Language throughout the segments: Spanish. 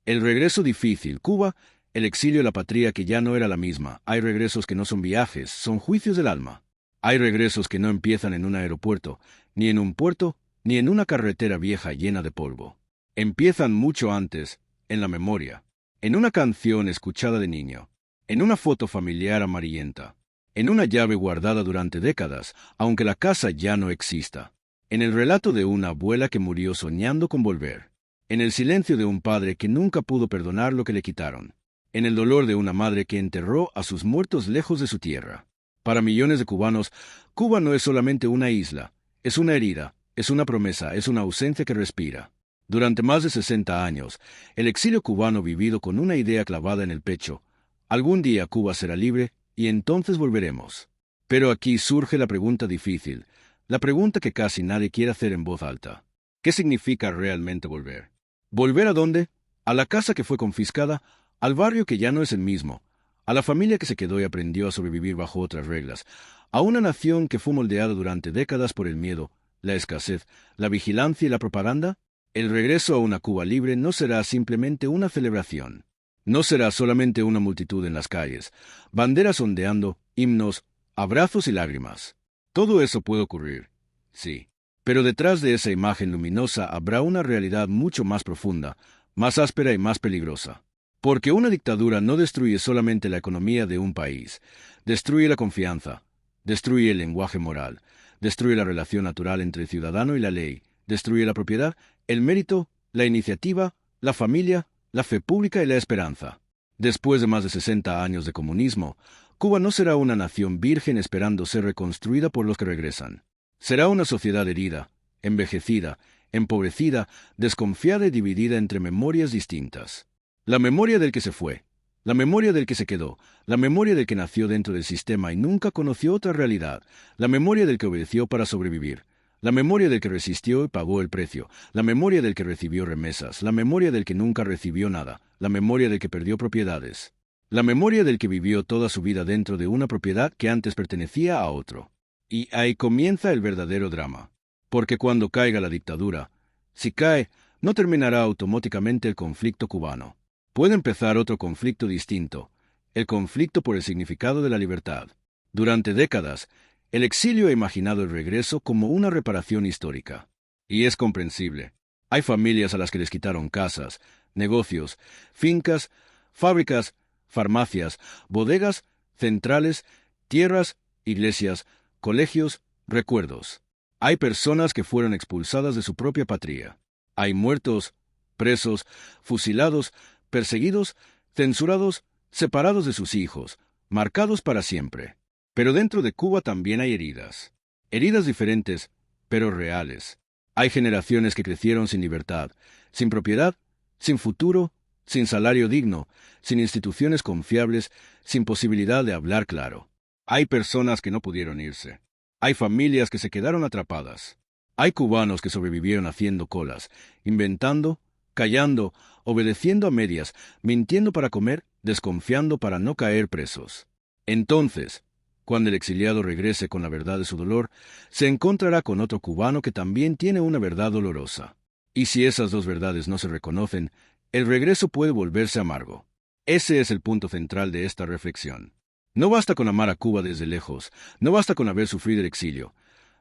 El regreso difícil, Cuba, el exilio de la patria que ya no era la misma. Hay regresos que no son viajes, son juicios del alma. Hay regresos que no empiezan en un aeropuerto, ni en un puerto, ni en una carretera vieja llena de polvo. Empiezan mucho antes, en la memoria, en una canción escuchada de niño, en una foto familiar amarillenta, en una llave guardada durante décadas, aunque la casa ya no exista, en el relato de una abuela que murió soñando con volver, en el silencio de un padre que nunca pudo perdonar lo que le quitaron, en el dolor de una madre que enterró a sus muertos lejos de su tierra. Para millones de cubanos, Cuba no es solamente una isla, es una herida, es una promesa, es una ausencia que respira. Durante más de 60 años, el exilio cubano vivido con una idea clavada en el pecho: algún día Cuba será libre y entonces volveremos. Pero aquí surge la pregunta difícil, la pregunta que casi nadie quiere hacer en voz alta. ¿Qué significa realmente volver? ¿Volver a dónde? ¿A la casa que fue confiscada? ¿Al barrio que ya no es el mismo? ¿A la familia que se quedó y aprendió a sobrevivir bajo otras reglas? ¿A una nación que fue moldeada durante décadas por el miedo, la escasez, la vigilancia y la propaganda? El regreso a una Cuba libre no será simplemente una celebración. No será solamente una multitud en las calles, banderas ondeando, himnos, abrazos y lágrimas. Todo eso puede ocurrir, sí. Pero detrás de esa imagen luminosa habrá una realidad mucho más profunda, más áspera y más peligrosa. Porque una dictadura no destruye solamente la economía de un país, destruye la confianza, destruye el lenguaje moral, destruye la relación natural entre el ciudadano y la ley, destruye la propiedad, el mérito, la iniciativa, la familia, la fe pública y la esperanza. Después de más de 60 años de comunismo, Cuba no será una nación virgen esperando ser reconstruida por los que regresan. Será una sociedad herida, envejecida, empobrecida, desconfiada y dividida entre memorias distintas. La memoria del que se fue, la memoria del que se quedó, la memoria del que nació dentro del sistema y nunca conoció otra realidad, la memoria del que obedeció para sobrevivir, la memoria del que resistió y pagó el precio, la memoria del que recibió remesas, la memoria del que nunca recibió nada, la memoria del que perdió propiedades, la memoria del que vivió toda su vida dentro de una propiedad que antes pertenecía a otro. Y ahí comienza el verdadero drama. Porque cuando caiga la dictadura, si cae, no terminará automáticamente el conflicto cubano. Puede empezar otro conflicto distinto, el conflicto por el significado de la libertad. Durante décadas, el exilio ha imaginado el regreso como una reparación histórica. Y es comprensible. Hay familias a las que les quitaron casas, negocios, fincas, fábricas, farmacias, bodegas, centrales, tierras, iglesias, colegios, recuerdos. Hay personas que fueron expulsadas de su propia patria. Hay muertos, presos, fusilados, perseguidos, censurados, separados de sus hijos, marcados para siempre. Pero dentro de Cuba también hay heridas. Heridas diferentes, pero reales. Hay generaciones que crecieron sin libertad, sin propiedad, sin futuro, sin salario digno, sin instituciones confiables, sin posibilidad de hablar claro. Hay personas que no pudieron irse. Hay familias que se quedaron atrapadas. Hay cubanos que sobrevivieron haciendo colas, inventando, callando, obedeciendo a medias, mintiendo para comer, desconfiando para no caer presos. Entonces, cuando el exiliado regrese con la verdad de su dolor, se encontrará con otro cubano que también tiene una verdad dolorosa. Y si esas dos verdades no se reconocen, el regreso puede volverse amargo. Ese es el punto central de esta reflexión. No basta con amar a Cuba desde lejos, no basta con haber sufrido el exilio,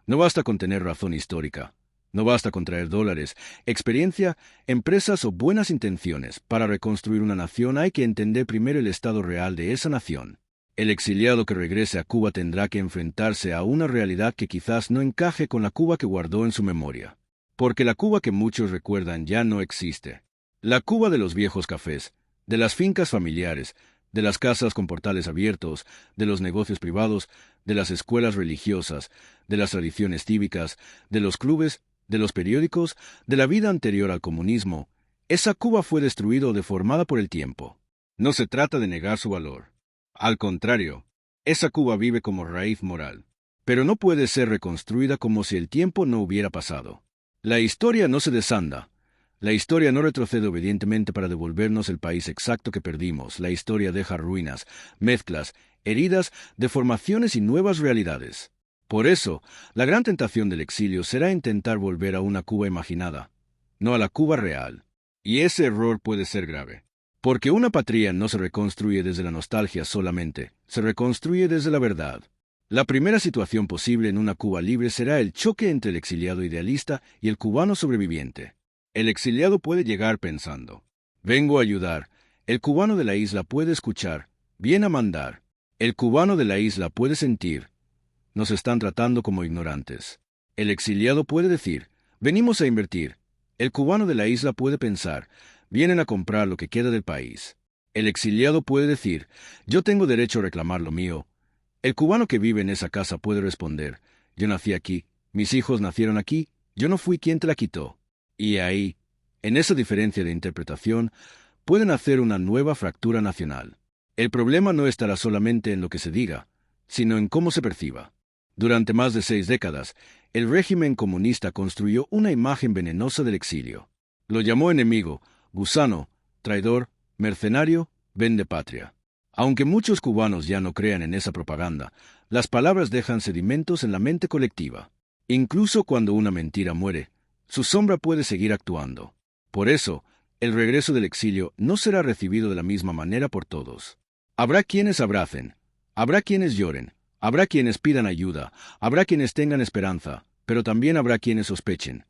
no basta con tener razón histórica, no basta con traer dólares, experiencia, empresas o buenas intenciones. Para reconstruir una nación hay que entender primero el estado real de esa nación. El exiliado que regrese a Cuba tendrá que enfrentarse a una realidad que quizás no encaje con la Cuba que guardó en su memoria. Porque la Cuba que muchos recuerdan ya no existe. La Cuba de los viejos cafés, de las fincas familiares, de las casas con portales abiertos, de los negocios privados, de las escuelas religiosas, de las tradiciones cívicas, de los clubes, de los periódicos, de la vida anterior al comunismo. Esa Cuba fue destruida o deformada por el tiempo. No se trata de negar su valor. Al contrario, esa Cuba vive como raíz moral, pero no puede ser reconstruida como si el tiempo no hubiera pasado. La historia no se desanda. La historia no retrocede obedientemente para devolvernos el país exacto que perdimos. La historia deja ruinas, mezclas, heridas, deformaciones y nuevas realidades. Por eso, la gran tentación del exilio será intentar volver a una Cuba imaginada, no a la Cuba real. Y ese error puede ser grave. Porque una patria no se reconstruye desde la nostalgia solamente, se reconstruye desde la verdad. La primera situación posible en una Cuba libre será el choque entre el exiliado idealista y el cubano sobreviviente. El exiliado puede llegar pensando, vengo a ayudar. El cubano de la isla puede escuchar, viene a mandar. El cubano de la isla puede sentir, nos están tratando como ignorantes. El exiliado puede decir, venimos a invertir. El cubano de la isla puede pensar, vienen a comprar lo que queda del país. El exiliado puede decir, yo tengo derecho a reclamar lo mío. El cubano que vive en esa casa puede responder, yo nací aquí, mis hijos nacieron aquí, yo no fui quien te la quitó. Y ahí, en esa diferencia de interpretación, pueden hacer una nueva fractura nacional. El problema no estará solamente en lo que se diga, sino en cómo se perciba. Durante más de 6 décadas, el régimen comunista construyó una imagen venenosa del exilio. Lo llamó enemigo, gusano, traidor, mercenario, vendepatria. Aunque muchos cubanos ya no crean en esa propaganda, las palabras dejan sedimentos en la mente colectiva. Incluso cuando una mentira muere, su sombra puede seguir actuando. Por eso, el regreso del exilio no será recibido de la misma manera por todos. Habrá quienes abracen, habrá quienes lloren, habrá quienes pidan ayuda, habrá quienes tengan esperanza, pero también habrá quienes sospechen.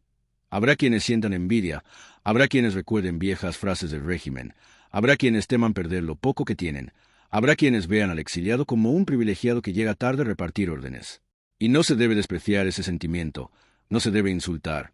Habrá quienes sientan envidia, habrá quienes recuerden viejas frases del régimen, habrá quienes teman perder lo poco que tienen, habrá quienes vean al exiliado como un privilegiado que llega tarde a repartir órdenes. Y no se debe despreciar ese sentimiento, no se debe insultar,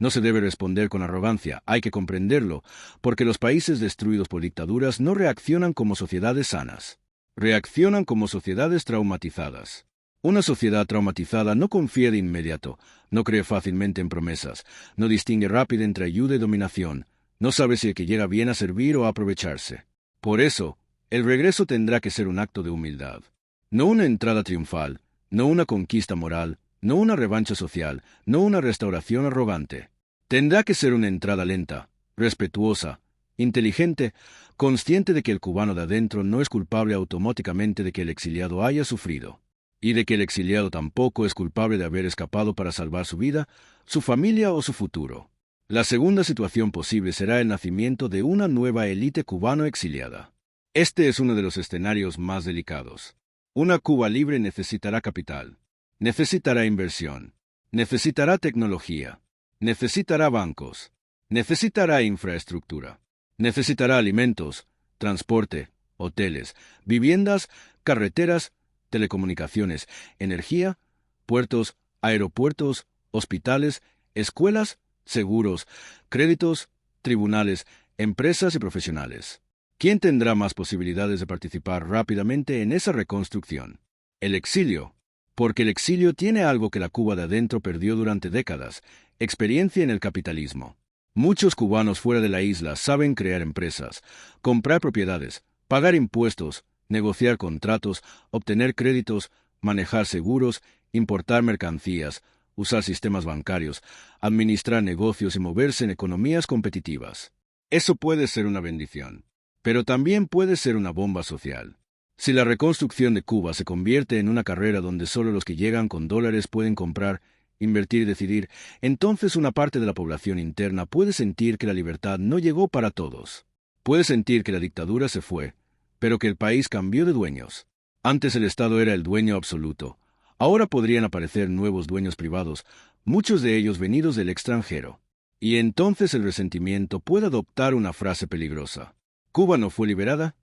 no se debe responder con arrogancia, hay que comprenderlo, porque los países destruidos por dictaduras no reaccionan como sociedades sanas. Reaccionan como sociedades traumatizadas. Una sociedad traumatizada no confía de inmediato, no cree fácilmente en promesas, no distingue rápido entre ayuda y dominación, no sabe si el que llega viene a servir o a aprovecharse. Por eso, el regreso tendrá que ser un acto de humildad. No una entrada triunfal, no una conquista moral, no una revancha social, no una restauración arrogante. Tendrá que ser una entrada lenta, respetuosa, inteligente, consciente de que el cubano de adentro no es culpable automáticamente de que el exiliado haya sufrido, y de que el exiliado tampoco es culpable de haber escapado para salvar su vida, su familia o su futuro. La segunda situación posible será el nacimiento de una nueva élite cubano exiliada. Este es uno de los escenarios más delicados. Una Cuba libre necesitará capital, necesitará inversión, necesitará tecnología, necesitará bancos, necesitará infraestructura. Necesitará alimentos, transporte, hoteles, viviendas, carreteras, telecomunicaciones, energía, puertos, aeropuertos, hospitales, escuelas, seguros, créditos, tribunales, empresas y profesionales. ¿Quién tendrá más posibilidades de participar rápidamente en esa reconstrucción? El exilio. Porque el exilio tiene algo que la Cuba de adentro perdió durante décadas, experiencia en el capitalismo. Muchos cubanos fuera de la isla saben crear empresas, comprar propiedades, pagar impuestos, negociar contratos, obtener créditos, manejar seguros, importar mercancías, usar sistemas bancarios, administrar negocios y moverse en economías competitivas. Eso puede ser una bendición, pero también puede ser una bomba social. Si la reconstrucción de Cuba se convierte en una carrera donde solo los que llegan con dólares pueden comprar, invertir y decidir, entonces una parte de la población interna puede sentir que la libertad no llegó para todos. Puede sentir que la dictadura se fue, pero que el país cambió de dueños. Antes el Estado era el dueño absoluto. Ahora podrían aparecer nuevos dueños privados, muchos de ellos venidos del extranjero. Y entonces el resentimiento puede adoptar una frase peligrosa. Cuba no fue liberada,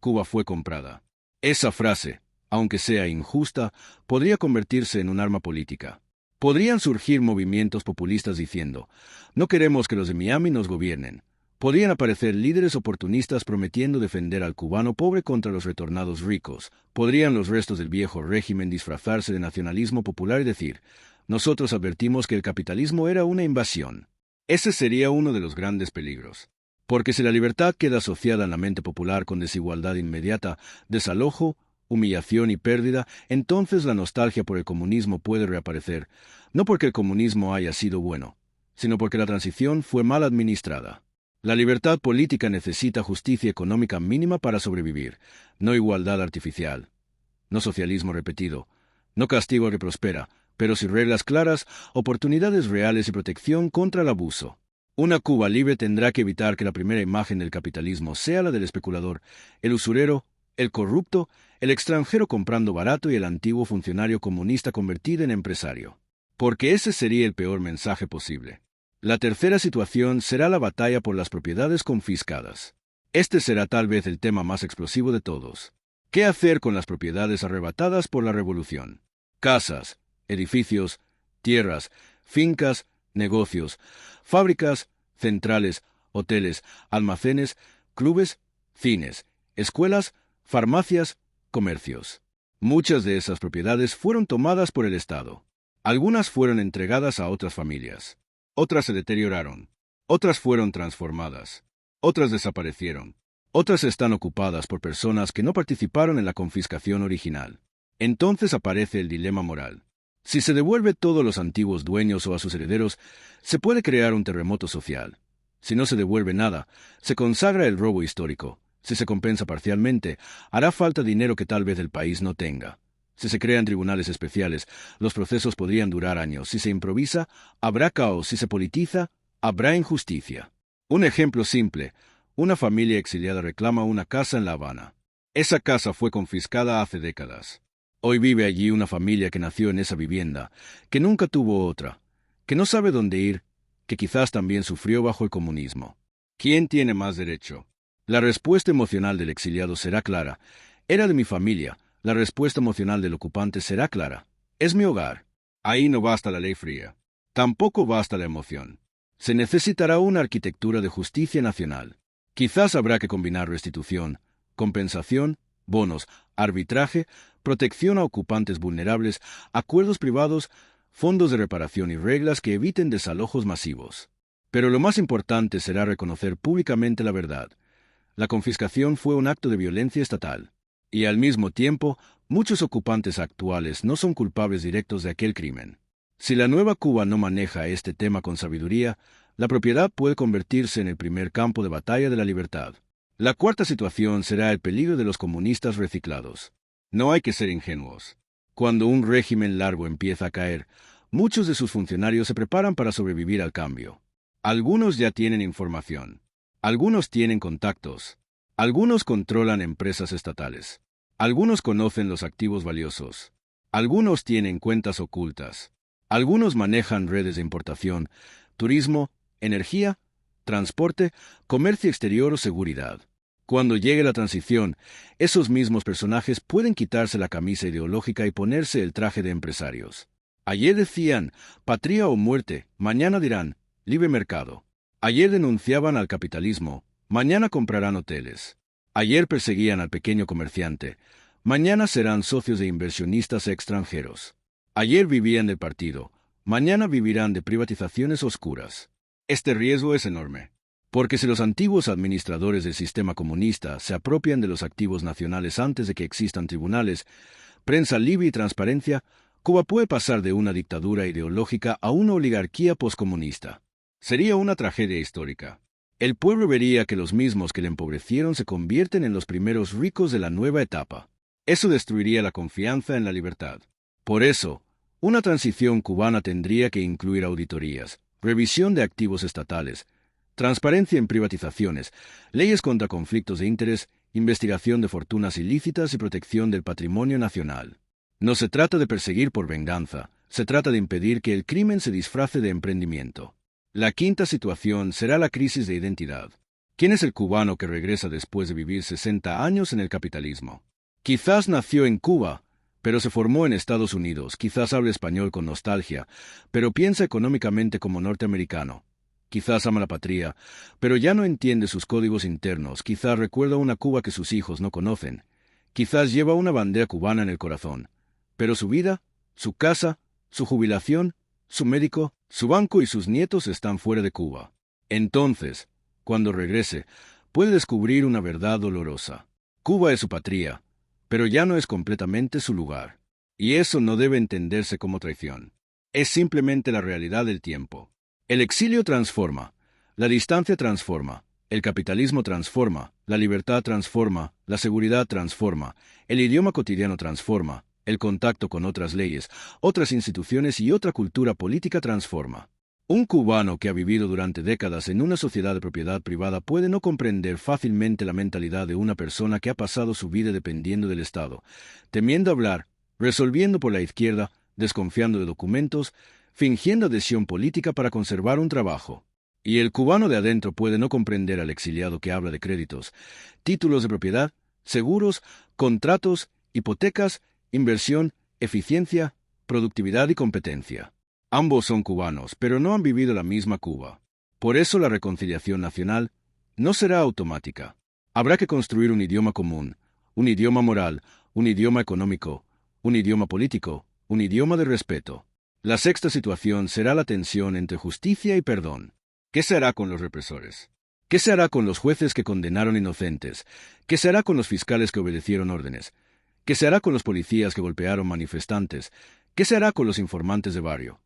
Cuba fue comprada. Esa frase, aunque sea injusta, podría convertirse en un arma política. Podrían surgir movimientos populistas diciendo, no queremos que los de Miami nos gobiernen. Podrían aparecer líderes oportunistas prometiendo defender al cubano pobre contra los retornados ricos. Podrían los restos del viejo régimen disfrazarse de nacionalismo popular y decir, nosotros advertimos que el capitalismo era una invasión. Ese sería uno de los grandes peligros. Porque si la libertad queda asociada en la mente popular con desigualdad inmediata, desalojo, humillación y pérdida, entonces la nostalgia por el comunismo puede reaparecer, no porque el comunismo haya sido bueno, sino porque la transición fue mal administrada. La libertad política necesita justicia económica mínima para sobrevivir, no igualdad artificial, no socialismo repetido, no castigo al que prospera, pero sin reglas claras, oportunidades reales y protección contra el abuso. Una Cuba libre tendrá que evitar que la primera imagen del capitalismo sea la del especulador, el usurero, el corrupto, el extranjero comprando barato y el antiguo funcionario comunista convertido en empresario. Porque ese sería el peor mensaje posible. La tercera situación será la batalla por las propiedades confiscadas. Este será tal vez el tema más explosivo de todos. ¿Qué hacer con las propiedades arrebatadas por la revolución? Casas, edificios, tierras, fincas, negocios, fábricas, centrales, hoteles, almacenes, clubes, cines, escuelas, farmacias, comercios. Muchas de esas propiedades fueron tomadas por el Estado. Algunas fueron entregadas a otras familias. Otras se deterioraron. Otras fueron transformadas. Otras desaparecieron. Otras están ocupadas por personas que no participaron en la confiscación original. Entonces aparece el dilema moral. Si se devuelve todos los antiguos dueños o a sus herederos, se puede crear un terremoto social. Si no se devuelve nada, se consagra el robo histórico. Si se compensa parcialmente, hará falta dinero que tal vez el país no tenga. Si se crean tribunales especiales, los procesos podrían durar años. Si se improvisa, habrá caos. Si se politiza, habrá injusticia. Un ejemplo simple. Una familia exiliada reclama una casa en La Habana. Esa casa fue confiscada hace décadas. Hoy vive allí una familia que nació en esa vivienda, que nunca tuvo otra, que no sabe dónde ir, que quizás también sufrió bajo el comunismo. ¿Quién tiene más derecho? La respuesta emocional del exiliado será clara. Era de mi familia. La respuesta emocional del ocupante será clara. Es mi hogar. Ahí no basta la ley fría. Tampoco basta la emoción. Se necesitará una arquitectura de justicia nacional. Quizás habrá que combinar restitución, compensación, bonos, arbitraje, protección a ocupantes vulnerables, acuerdos privados, fondos de reparación y reglas que eviten desalojos masivos. Pero lo más importante será reconocer públicamente la verdad. La confiscación fue un acto de violencia estatal. Y al mismo tiempo, muchos ocupantes actuales no son culpables directos de aquel crimen. Si la nueva Cuba no maneja este tema con sabiduría, la propiedad puede convertirse en el primer campo de batalla de la libertad. La cuarta situación será el peligro de los comunistas reciclados. No hay que ser ingenuos. Cuando un régimen largo empieza a caer, muchos de sus funcionarios se preparan para sobrevivir al cambio. Algunos ya tienen información. Algunos tienen contactos. Algunos controlan empresas estatales. Algunos conocen los activos valiosos. Algunos tienen cuentas ocultas. Algunos manejan redes de importación, turismo, energía, transporte, comercio exterior o seguridad. Cuando llegue la transición, esos mismos personajes pueden quitarse la camisa ideológica y ponerse el traje de empresarios. Ayer decían, patria o muerte, mañana dirán, libre mercado. Ayer denunciaban al capitalismo, mañana comprarán hoteles. Ayer perseguían al pequeño comerciante, mañana serán socios de inversionistas extranjeros. Ayer vivían del partido, mañana vivirán de privatizaciones oscuras. Este riesgo es enorme, porque si los antiguos administradores del sistema comunista se apropian de los activos nacionales antes de que existan tribunales, prensa libre y transparencia, Cuba puede pasar de una dictadura ideológica a una oligarquía poscomunista. Sería una tragedia histórica. El pueblo vería que los mismos que le empobrecieron se convierten en los primeros ricos de la nueva etapa. Eso destruiría la confianza en la libertad. Por eso, una transición cubana tendría que incluir auditorías, revisión de activos estatales, transparencia en privatizaciones, leyes contra conflictos de interés, investigación de fortunas ilícitas y protección del patrimonio nacional. No se trata de perseguir por venganza, se trata de impedir que el crimen se disfrace de emprendimiento. La quinta situación será la crisis de identidad. ¿Quién es el cubano que regresa después de vivir 60 años en el capitalismo? Quizás nació en Cuba, pero se formó en Estados Unidos. Quizás habla español con nostalgia, pero piensa económicamente como norteamericano. Quizás ama la patria, pero ya no entiende sus códigos internos. Quizás recuerda una Cuba que sus hijos no conocen. Quizás lleva una bandera cubana en el corazón. Pero su vida, su casa, su jubilación, su médico, su banco y sus nietos están fuera de Cuba. Entonces, cuando regrese, puede descubrir una verdad dolorosa. Cuba es su patria, pero ya no es completamente su lugar. Y eso no debe entenderse como traición. Es simplemente la realidad del tiempo. El exilio transforma, la distancia transforma, el capitalismo transforma, la libertad transforma, la seguridad transforma, el idioma cotidiano transforma, el contacto con otras leyes, otras instituciones y otra cultura política transforma. Un cubano que ha vivido durante décadas en una sociedad de propiedad privada puede no comprender fácilmente la mentalidad de una persona que ha pasado su vida dependiendo del Estado, temiendo hablar, resolviendo por la izquierda, desconfiando de documentos, fingiendo adhesión política para conservar un trabajo. Y el cubano de adentro puede no comprender al exiliado que habla de créditos, títulos de propiedad, seguros, contratos, hipotecas, inversión, eficiencia, productividad y competencia. Ambos son cubanos, pero no han vivido la misma Cuba. Por eso la reconciliación nacional no será automática. Habrá que construir un idioma común, un idioma moral, un idioma económico, un idioma político, un idioma de respeto. La sexta situación será la tensión entre justicia y perdón. ¿Qué se hará con los represores? ¿Qué se hará con los jueces que condenaron inocentes? ¿Qué se hará con los fiscales que obedecieron órdenes? ¿Qué se hará con los policías que golpearon manifestantes? ¿Qué se hará con los informantes de barrio?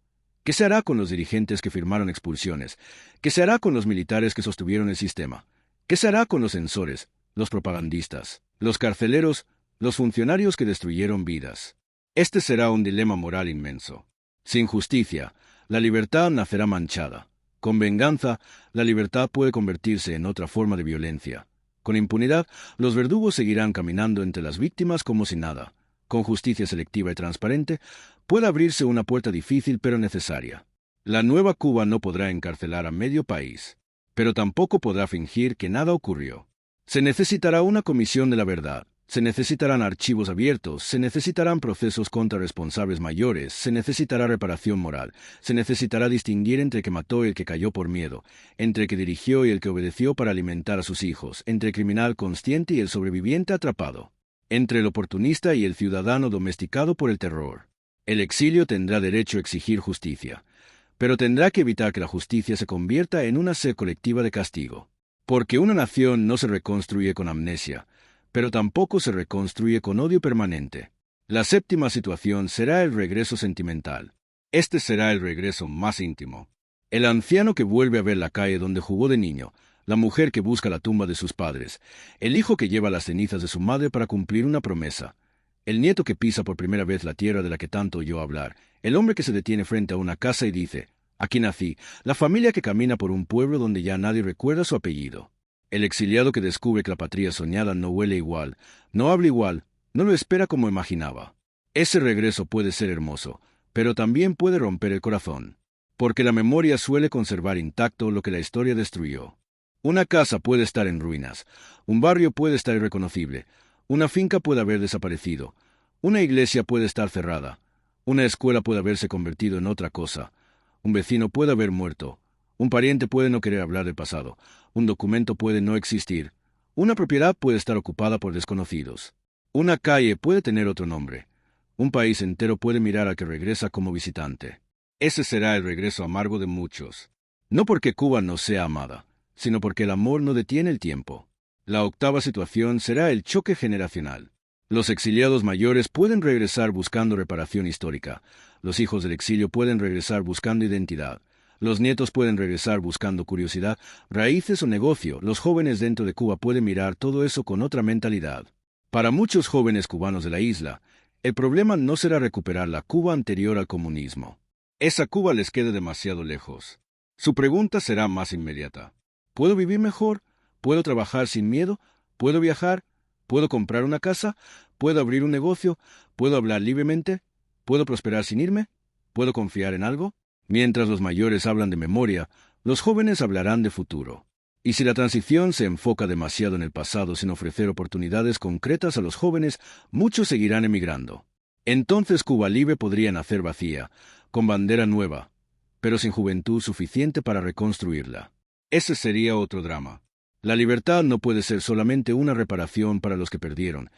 ¿Qué se hará con los dirigentes que firmaron expulsiones? ¿Qué se hará con los militares que sostuvieron el sistema? ¿Qué se hará con los censores, los propagandistas, los carceleros, los funcionarios que destruyeron vidas? Este será un dilema moral inmenso. Sin justicia, la libertad nacerá manchada. Con venganza, la libertad puede convertirse en otra forma de violencia. Con impunidad, los verdugos seguirán caminando entre las víctimas como si nada. Con justicia selectiva y transparente, puede abrirse una puerta difícil pero necesaria. La nueva Cuba no podrá encarcelar a medio país, pero tampoco podrá fingir que nada ocurrió. Se necesitará una comisión de la verdad, se necesitarán archivos abiertos, se necesitarán procesos contra responsables mayores, se necesitará reparación moral, se necesitará distinguir entre el que mató y el que cayó por miedo, entre el que dirigió y el que obedeció para alimentar a sus hijos, entre el criminal consciente y el sobreviviente atrapado, entre el oportunista y el ciudadano domesticado por el terror. El exilio tendrá derecho a exigir justicia, pero tendrá que evitar que la justicia se convierta en una sed colectiva de castigo. Porque una nación no se reconstruye con amnesia, pero tampoco se reconstruye con odio permanente. La séptima situación será el regreso sentimental. Este será el regreso más íntimo. El anciano que vuelve a ver la calle donde jugó de niño, la mujer que busca la tumba de sus padres, el hijo que lleva las cenizas de su madre para cumplir una promesa, el nieto que pisa por primera vez la tierra de la que tanto oyó hablar, el hombre que se detiene frente a una casa y dice, «Aquí nací», la familia que camina por un pueblo donde ya nadie recuerda su apellido. El exiliado que descubre que la patria soñada no huele igual, no habla igual, no lo espera como imaginaba. Ese regreso puede ser hermoso, pero también puede romper el corazón, porque la memoria suele conservar intacto lo que la historia destruyó. Una casa puede estar en ruinas, un barrio puede estar irreconocible, una finca puede haber desaparecido, una iglesia puede estar cerrada, una escuela puede haberse convertido en otra cosa, un vecino puede haber muerto, un pariente puede no querer hablar del pasado, un documento puede no existir, una propiedad puede estar ocupada por desconocidos, una calle puede tener otro nombre, un país entero puede mirar al que regresa como visitante. Ese será el regreso amargo de muchos. No porque Cuba no sea amada, sino porque el amor no detiene el tiempo. La octava situación será el choque generacional. Los exiliados mayores pueden regresar buscando reparación histórica, los hijos del exilio pueden regresar buscando identidad, los nietos pueden regresar buscando curiosidad, raíces o negocio, los jóvenes dentro de Cuba pueden mirar todo eso con otra mentalidad. Para muchos jóvenes cubanos de la isla, el problema no será recuperar la Cuba anterior al comunismo. Esa Cuba les queda demasiado lejos. Su pregunta será más inmediata. ¿Puedo vivir mejor? ¿Puedo trabajar sin miedo? ¿Puedo viajar? ¿Puedo comprar una casa? ¿Puedo abrir un negocio? ¿Puedo hablar libremente? ¿Puedo prosperar sin irme? ¿Puedo confiar en algo? Mientras los mayores hablan de memoria, los jóvenes hablarán de futuro. Y si la transición se enfoca demasiado en el pasado sin ofrecer oportunidades concretas a los jóvenes, muchos seguirán emigrando. Entonces Cuba libre podría nacer vacía, con bandera nueva, pero sin juventud suficiente para reconstruirla. Ese sería otro drama. La libertad no puede ser solamente una reparación para los que perdieron,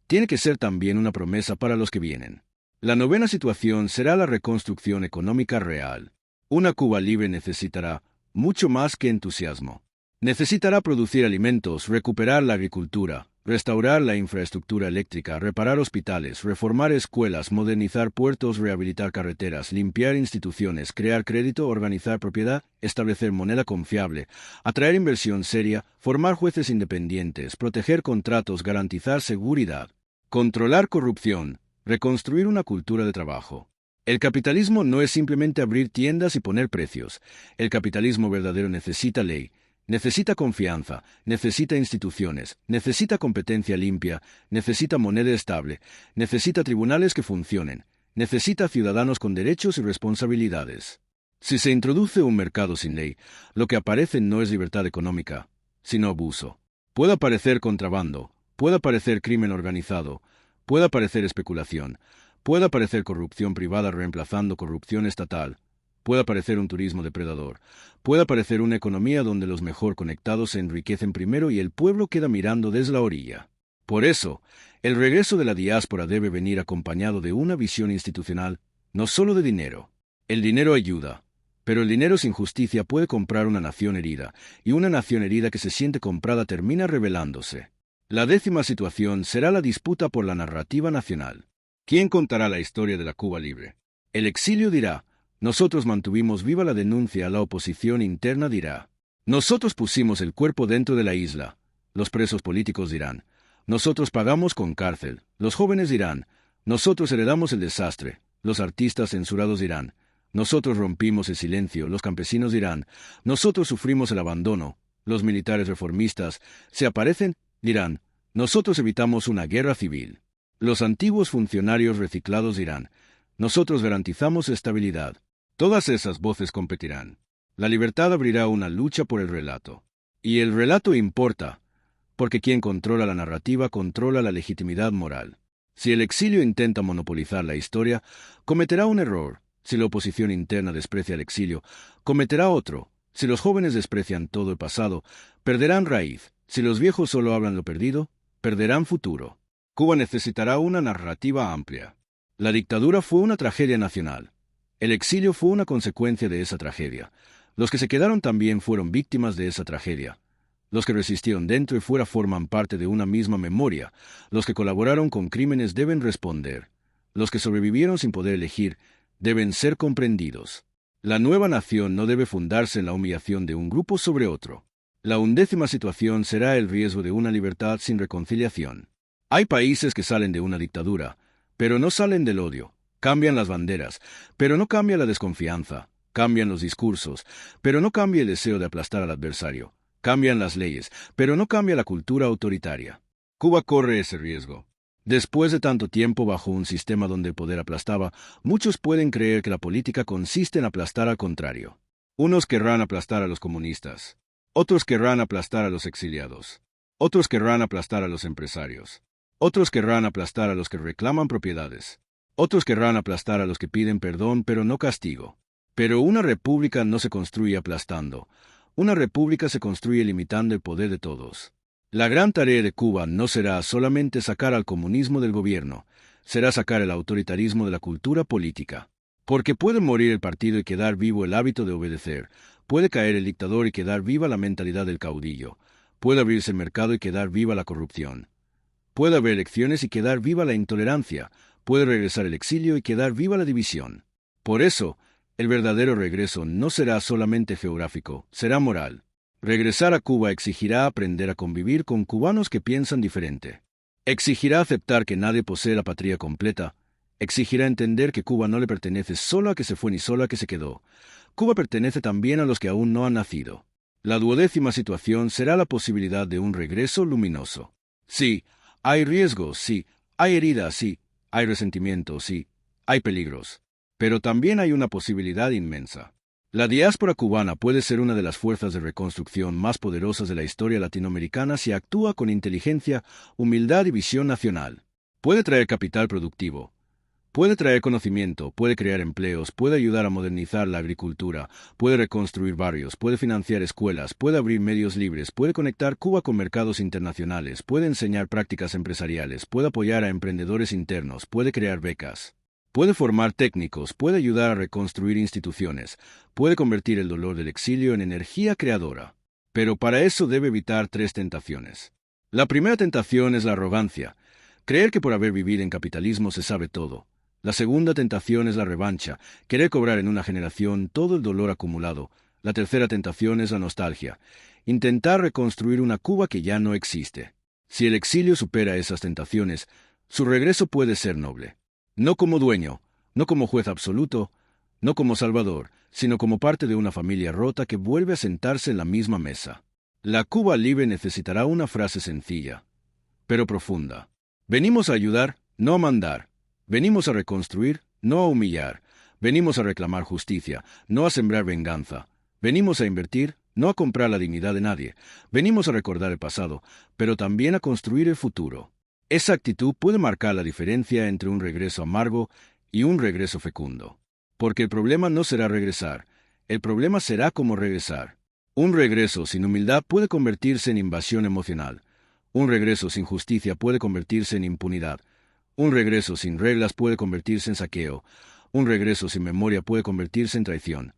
tiene que ser también una promesa para los que vienen. La novena situación será la reconstrucción económica real. Una Cuba libre necesitará mucho más que entusiasmo. Necesitará producir alimentos, recuperar la agricultura, restaurar la infraestructura eléctrica, reparar hospitales, reformar escuelas, modernizar puertos, rehabilitar carreteras, limpiar instituciones, crear crédito, organizar propiedad, establecer moneda confiable, atraer inversión seria, formar jueces independientes, proteger contratos, garantizar seguridad, controlar corrupción, reconstruir una cultura de trabajo. El capitalismo no es simplemente abrir tiendas y poner precios. El capitalismo verdadero necesita ley, necesita confianza, necesita instituciones, necesita competencia limpia, necesita moneda estable, necesita tribunales que funcionen, necesita ciudadanos con derechos y responsabilidades. Si se introduce un mercado sin ley, lo que aparece no es libertad económica, sino abuso. Puede aparecer contrabando, puede aparecer crimen organizado, puede aparecer especulación, puede aparecer corrupción privada reemplazando corrupción estatal, puede aparecer un turismo depredador, puede aparecer una economía donde los mejor conectados se enriquecen primero y el pueblo queda mirando desde la orilla. Por eso, el regreso de la diáspora debe venir acompañado de una visión institucional, no solo de dinero. El dinero ayuda, pero el dinero sin justicia puede comprar una nación herida, y una nación herida que se siente comprada termina rebelándose. La 10ª situación será la disputa por la narrativa nacional. ¿Quién contará la historia de la Cuba libre? El exilio dirá: nosotros mantuvimos viva la denuncia. La oposición interna dirá: nosotros pusimos el cuerpo dentro de la isla. Los presos políticos dirán: nosotros pagamos con cárcel. Los jóvenes dirán: nosotros heredamos el desastre. Los artistas censurados dirán: nosotros rompimos el silencio. Los campesinos dirán: nosotros sufrimos el abandono. Los militares reformistas, si aparecen, dirán: nosotros evitamos una guerra civil. Los antiguos funcionarios reciclados dirán: nosotros garantizamos estabilidad. Todas esas voces competirán. La libertad abrirá una lucha por el relato. Y el relato importa, porque quien controla la narrativa controla la legitimidad moral. Si el exilio intenta monopolizar la historia, cometerá un error. Si la oposición interna desprecia el exilio, cometerá otro. Si los jóvenes desprecian todo el pasado, perderán raíz. Si los viejos solo hablan lo perdido, perderán futuro. Cuba necesitará una narrativa amplia. La dictadura fue una tragedia nacional. El exilio fue una consecuencia de esa tragedia. Los que se quedaron también fueron víctimas de esa tragedia. Los que resistieron dentro y fuera forman parte de una misma memoria. Los que colaboraron con crímenes deben responder. Los que sobrevivieron sin poder elegir deben ser comprendidos. La nueva nación no debe fundarse en la humillación de un grupo sobre otro. La 11ª situación será el riesgo de una libertad sin reconciliación. Hay países que salen de una dictadura, pero no salen del odio. Cambian las banderas, pero no cambia la desconfianza. Cambian los discursos, pero no cambia el deseo de aplastar al adversario. Cambian las leyes, pero no cambia la cultura autoritaria. Cuba corre ese riesgo. Después de tanto tiempo bajo un sistema donde el poder aplastaba, muchos pueden creer que la política consiste en aplastar al contrario. Unos querrán aplastar a los comunistas. Otros querrán aplastar a los exiliados. Otros querrán aplastar a los empresarios. Otros querrán aplastar a los que reclaman propiedades. Otros querrán aplastar a los que piden perdón pero no castigo. Pero una república no se construye aplastando. Una república se construye limitando el poder de todos. La gran tarea de Cuba no será solamente sacar al comunismo del gobierno, será sacar el autoritarismo de la cultura política. Porque puede morir el partido y quedar vivo el hábito de obedecer, puede caer el dictador y quedar viva la mentalidad del caudillo, puede abrirse el mercado y quedar viva la corrupción. Puede haber elecciones y quedar viva la intolerancia, puede regresar el exilio y quedar viva la división. Por eso, el verdadero regreso no será solamente geográfico, será moral. Regresar a Cuba exigirá aprender a convivir con cubanos que piensan diferente. Exigirá aceptar que nadie posee la patria completa. Exigirá entender que Cuba no le pertenece solo a que se fue ni solo a que se quedó. Cuba pertenece también a los que aún no han nacido. La 12ª situación será la posibilidad de un regreso luminoso. Sí, hay riesgos, sí, hay heridas, sí, hay resentimientos, sí, hay peligros. Pero también hay una posibilidad inmensa. La diáspora cubana puede ser una de las fuerzas de reconstrucción más poderosas de la historia latinoamericana si actúa con inteligencia, humildad y visión nacional. Puede traer capital productivo, puede traer conocimiento, puede crear empleos, puede ayudar a modernizar la agricultura, puede reconstruir barrios, puede financiar escuelas, puede abrir medios libres, puede conectar Cuba con mercados internacionales, puede enseñar prácticas empresariales, puede apoyar a emprendedores internos, puede crear becas. Puede formar técnicos, puede ayudar a reconstruir instituciones, puede convertir el dolor del exilio en energía creadora. Pero para eso debe evitar 3 tentaciones. La primera tentación es la arrogancia, creer que por haber vivido en capitalismo se sabe todo. La segunda tentación es la revancha, querer cobrar en una generación todo el dolor acumulado. La tercera tentación es la nostalgia, intentar reconstruir una Cuba que ya no existe. Si el exilio supera esas tentaciones, su regreso puede ser noble. No como dueño, no como juez absoluto, no como salvador, sino como parte de una familia rota que vuelve a sentarse en la misma mesa. La Cuba libre necesitará una frase sencilla, pero profunda. Venimos a ayudar, no a mandar. Venimos a reconstruir, no a humillar. Venimos a reclamar justicia, no a sembrar venganza. Venimos a invertir, no a comprar la dignidad de nadie. Venimos a recordar el pasado, pero también a construir el futuro. Esa actitud puede marcar la diferencia entre un regreso amargo y un regreso fecundo. Porque el problema no será regresar, el problema será cómo regresar. Un regreso sin humildad puede convertirse en invasión emocional. Un regreso sin justicia puede convertirse en impunidad. Un regreso sin reglas puede convertirse en saqueo. Un regreso sin memoria puede convertirse en traición.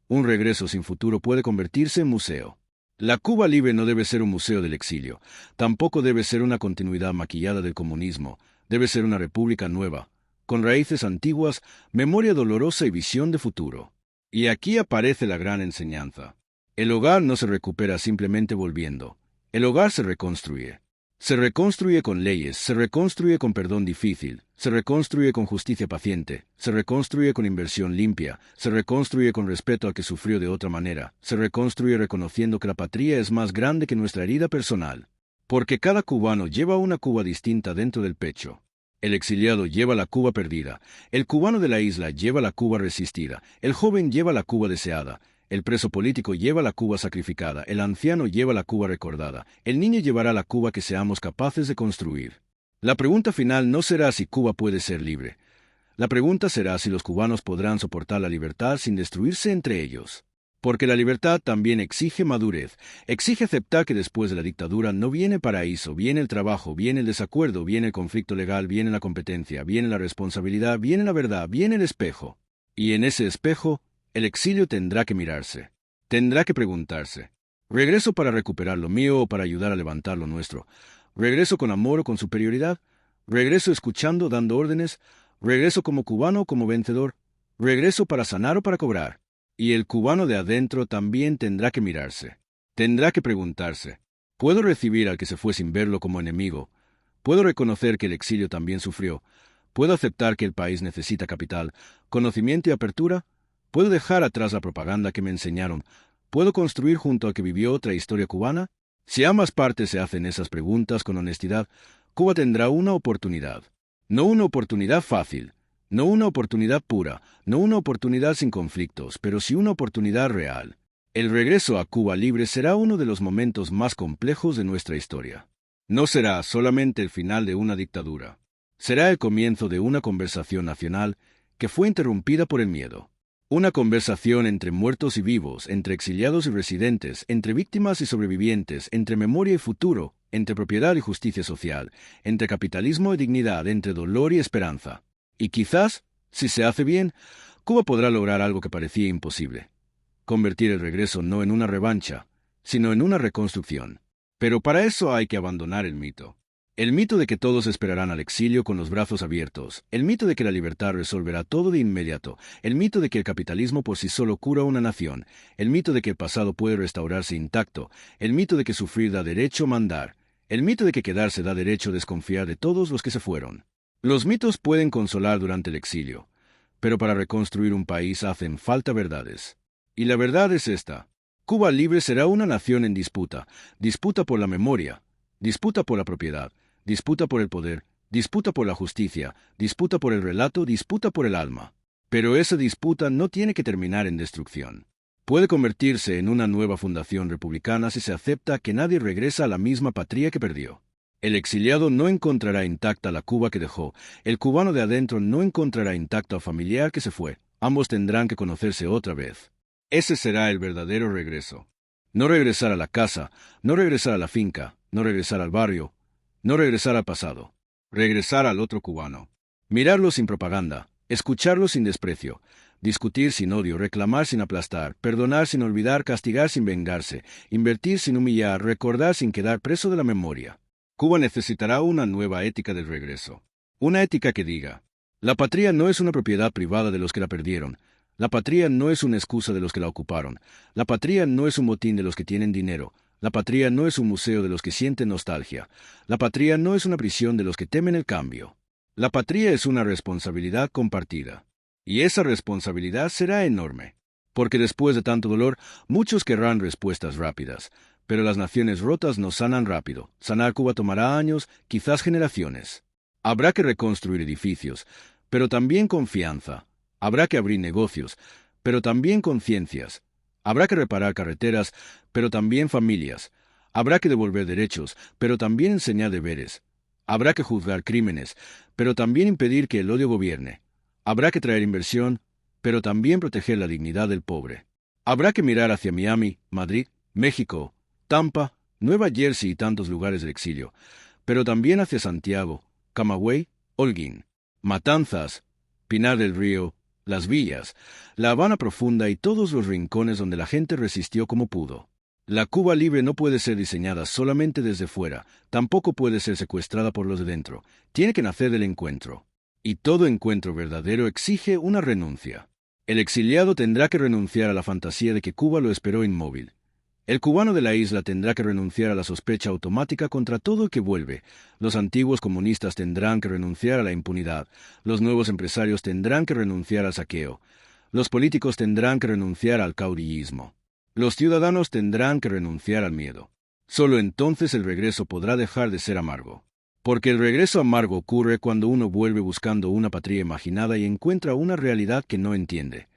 Un regreso sin futuro puede convertirse en museo. La Cuba libre no debe ser un museo del exilio. Tampoco debe ser una continuidad maquillada del comunismo. Debe ser una república nueva, con raíces antiguas, memoria dolorosa y visión de futuro. Y aquí aparece la gran enseñanza. El hogar no se recupera simplemente volviendo. El hogar se reconstruye. Se reconstruye con leyes, se reconstruye con perdón difícil, se reconstruye con justicia paciente, se reconstruye con inversión limpia, se reconstruye con respeto a que sufrió de otra manera, se reconstruye reconociendo que la patria es más grande que nuestra herida personal. Porque cada cubano lleva una Cuba distinta dentro del pecho. El exiliado lleva la Cuba perdida, el cubano de la isla lleva la Cuba resistida, el joven lleva la Cuba deseada, el preso político lleva la Cuba sacrificada, el anciano lleva la Cuba recordada, el niño llevará la Cuba que seamos capaces de construir. La pregunta final no será si Cuba puede ser libre. La pregunta será si los cubanos podrán soportar la libertad sin destruirse entre ellos. Porque la libertad también exige madurez, exige aceptar que después de la dictadura no viene paraíso, viene el trabajo, viene el desacuerdo, viene el conflicto legal, viene la competencia, viene la responsabilidad, viene la verdad, viene el espejo. Y en ese espejo, el exilio tendrá que mirarse, tendrá que preguntarse, ¿regreso para recuperar lo mío o para ayudar a levantar lo nuestro? ¿Regreso con amor o con superioridad? ¿Regreso escuchando, dando órdenes? ¿Regreso como cubano o como vencedor? ¿Regreso para sanar o para cobrar? Y el cubano de adentro también tendrá que mirarse, tendrá que preguntarse, ¿puedo recibir al que se fue sin verlo como enemigo? ¿Puedo reconocer que el exilio también sufrió? ¿Puedo aceptar que el país necesita capital, conocimiento y apertura? ¿Puedo dejar atrás la propaganda que me enseñaron? ¿Puedo construir junto al que vivió otra historia cubana? Si ambas partes se hacen esas preguntas con honestidad, Cuba tendrá una oportunidad. No una oportunidad fácil, no una oportunidad pura, no una oportunidad sin conflictos, pero sí una oportunidad real. El regreso a Cuba libre será uno de los momentos más complejos de nuestra historia. No será solamente el final de una dictadura. Será el comienzo de una conversación nacional que fue interrumpida por el miedo. Una conversación entre muertos y vivos, entre exiliados y residentes, entre víctimas y sobrevivientes, entre memoria y futuro, entre propiedad y justicia social, entre capitalismo y dignidad, entre dolor y esperanza. Y quizás, si se hace bien, Cuba podrá lograr algo que parecía imposible. Convertir el regreso no en una revancha, sino en una reconstrucción. Pero para eso hay que abandonar el mito. El mito de que todos esperarán al exilio con los brazos abiertos, el mito de que la libertad resolverá todo de inmediato, el mito de que el capitalismo por sí solo cura una nación, el mito de que el pasado puede restaurarse intacto, el mito de que sufrir da derecho a mandar, el mito de que quedarse da derecho a desconfiar de todos los que se fueron. Los mitos pueden consolar durante el exilio, pero para reconstruir un país hacen falta verdades. Y la verdad es esta: Cuba libre será una nación en disputa, disputa por la memoria, disputa por la propiedad, disputa por el poder, disputa por la justicia, disputa por el relato, disputa por el alma. Pero esa disputa no tiene que terminar en destrucción. Puede convertirse en una nueva fundación republicana si se acepta que nadie regresa a la misma patria que perdió. El exiliado no encontrará intacta la Cuba que dejó, el cubano de adentro no encontrará intacto al familiar que se fue. Ambos tendrán que conocerse otra vez. Ese será el verdadero regreso. No regresar a la casa, no regresar a la finca, no regresar al barrio, no regresar al pasado. Regresar al otro cubano. Mirarlo sin propaganda, escucharlo sin desprecio, discutir sin odio, reclamar sin aplastar, perdonar sin olvidar, castigar sin vengarse, invertir sin humillar, recordar sin quedar preso de la memoria. Cuba necesitará una nueva ética del regreso. Una ética que diga: la patria no es una propiedad privada de los que la perdieron. La patria no es una excusa de los que la ocuparon. La patria no es un motín de los que tienen dinero. La patria no es un museo de los que sienten nostalgia. La patria no es una prisión de los que temen el cambio. La patria es una responsabilidad compartida. Y esa responsabilidad será enorme. Porque después de tanto dolor, muchos querrán respuestas rápidas. Pero las naciones rotas no sanan rápido. Sanar Cuba tomará años, quizás generaciones. Habrá que reconstruir edificios, pero también confianza. Habrá que abrir negocios, pero también conciencias. Habrá que reparar carreteras, pero también familias. Habrá que devolver derechos, pero también enseñar deberes. Habrá que juzgar crímenes, pero también impedir que el odio gobierne. Habrá que traer inversión, pero también proteger la dignidad del pobre. Habrá que mirar hacia Miami, Madrid, México, Tampa, Nueva Jersey y tantos lugares del exilio, pero también hacia Santiago, Camagüey, Holguín, Matanzas, Pinar del Río, Las Villas, La Habana Profunda y todos los rincones donde la gente resistió como pudo. La Cuba libre no puede ser diseñada solamente desde fuera, tampoco puede ser secuestrada por los de dentro, tiene que nacer del encuentro. Y todo encuentro verdadero exige una renuncia. El exiliado tendrá que renunciar a la fantasía de que Cuba lo esperó inmóvil. El cubano de la isla tendrá que renunciar a la sospecha automática contra todo el que vuelve. Los antiguos comunistas tendrán que renunciar a la impunidad. Los nuevos empresarios tendrán que renunciar al saqueo. Los políticos tendrán que renunciar al caudillismo. Los ciudadanos tendrán que renunciar al miedo. Solo entonces el regreso podrá dejar de ser amargo. Porque el regreso amargo ocurre cuando uno vuelve buscando una patria imaginada y encuentra una realidad que no entiende.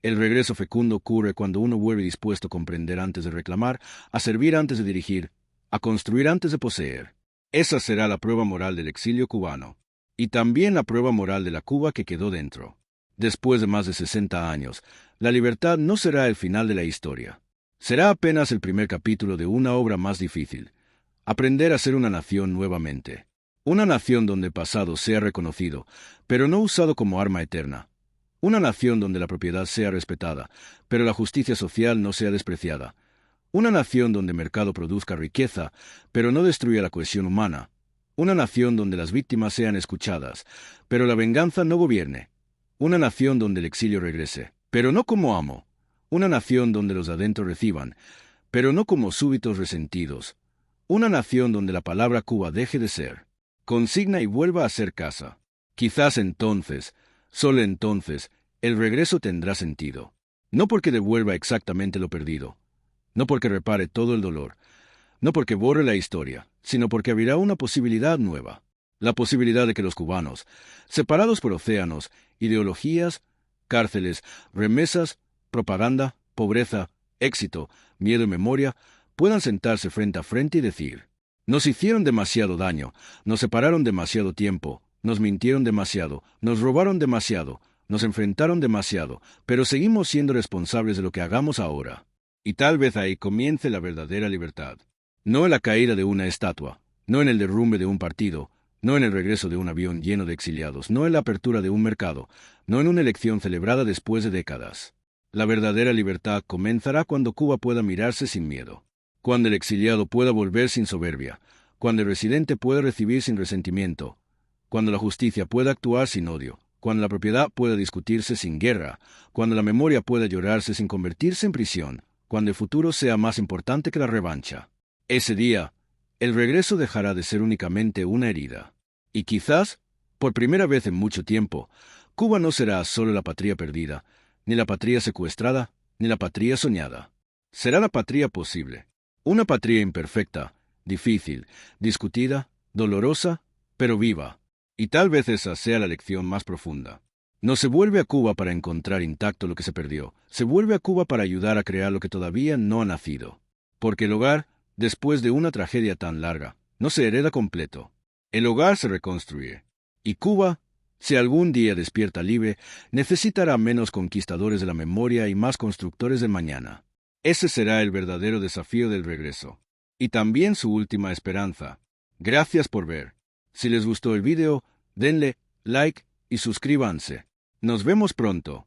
El regreso fecundo ocurre cuando uno vuelve dispuesto a comprender antes de reclamar, a servir antes de dirigir, a construir antes de poseer. Esa será la prueba moral del exilio cubano. Y también la prueba moral de la Cuba que quedó dentro. Después de más de 60 años, la libertad no será el final de la historia. Será apenas el primer capítulo de una obra más difícil. Aprender a ser una nación nuevamente. Una nación donde el pasado sea reconocido, pero no usado como arma eterna. Una nación donde la propiedad sea respetada, pero la justicia social no sea despreciada. Una nación donde el mercado produzca riqueza, pero no destruya la cohesión humana. Una nación donde las víctimas sean escuchadas, pero la venganza no gobierne. Una nación donde el exilio regrese, pero no como amo. Una nación donde los de adentro reciban, pero no como súbitos resentidos. Una nación donde la palabra Cuba deje de ser consigna y vuelva a ser casa. Quizás entonces, solo entonces, el regreso tendrá sentido. No porque devuelva exactamente lo perdido, no porque repare todo el dolor, no porque borre la historia, sino porque abrirá una posibilidad nueva. La posibilidad de que los cubanos, separados por océanos, ideologías, cárceles, remesas, propaganda, pobreza, éxito, miedo y memoria, puedan sentarse frente a frente y decir: nos hicieron demasiado daño, nos separaron demasiado tiempo, nos mintieron demasiado, nos robaron demasiado, nos enfrentaron demasiado, pero seguimos siendo responsables de lo que hagamos ahora. Y tal vez ahí comience la verdadera libertad. No en la caída de una estatua, no en el derrumbe de un partido, no en el regreso de un avión lleno de exiliados, no en la apertura de un mercado, no en una elección celebrada después de décadas. La verdadera libertad comenzará cuando Cuba pueda mirarse sin miedo. Cuando el exiliado pueda volver sin soberbia, cuando el residente pueda recibir sin resentimiento, cuando la justicia pueda actuar sin odio, cuando la propiedad pueda discutirse sin guerra, cuando la memoria pueda llorarse sin convertirse en prisión, cuando el futuro sea más importante que la revancha. Ese día, el regreso dejará de ser únicamente una herida. Y quizás, por primera vez en mucho tiempo, Cuba no será solo la patria perdida, ni la patria secuestrada, ni la patria soñada. Será la patria posible. Una patria imperfecta, difícil, discutida, dolorosa, pero viva. Y tal vez esa sea la lección más profunda. No se vuelve a Cuba para encontrar intacto lo que se perdió, se vuelve a Cuba para ayudar a crear lo que todavía no ha nacido. Porque el hogar, después de una tragedia tan larga, no se hereda completo. El hogar se reconstruye. Y Cuba, si algún día despierta libre, necesitará menos conquistadores de la memoria y más constructores del mañana. Ese será el verdadero desafío del regreso. Y también su última esperanza. Gracias por ver. Si les gustó el video, denle like y suscríbanse. Nos vemos pronto.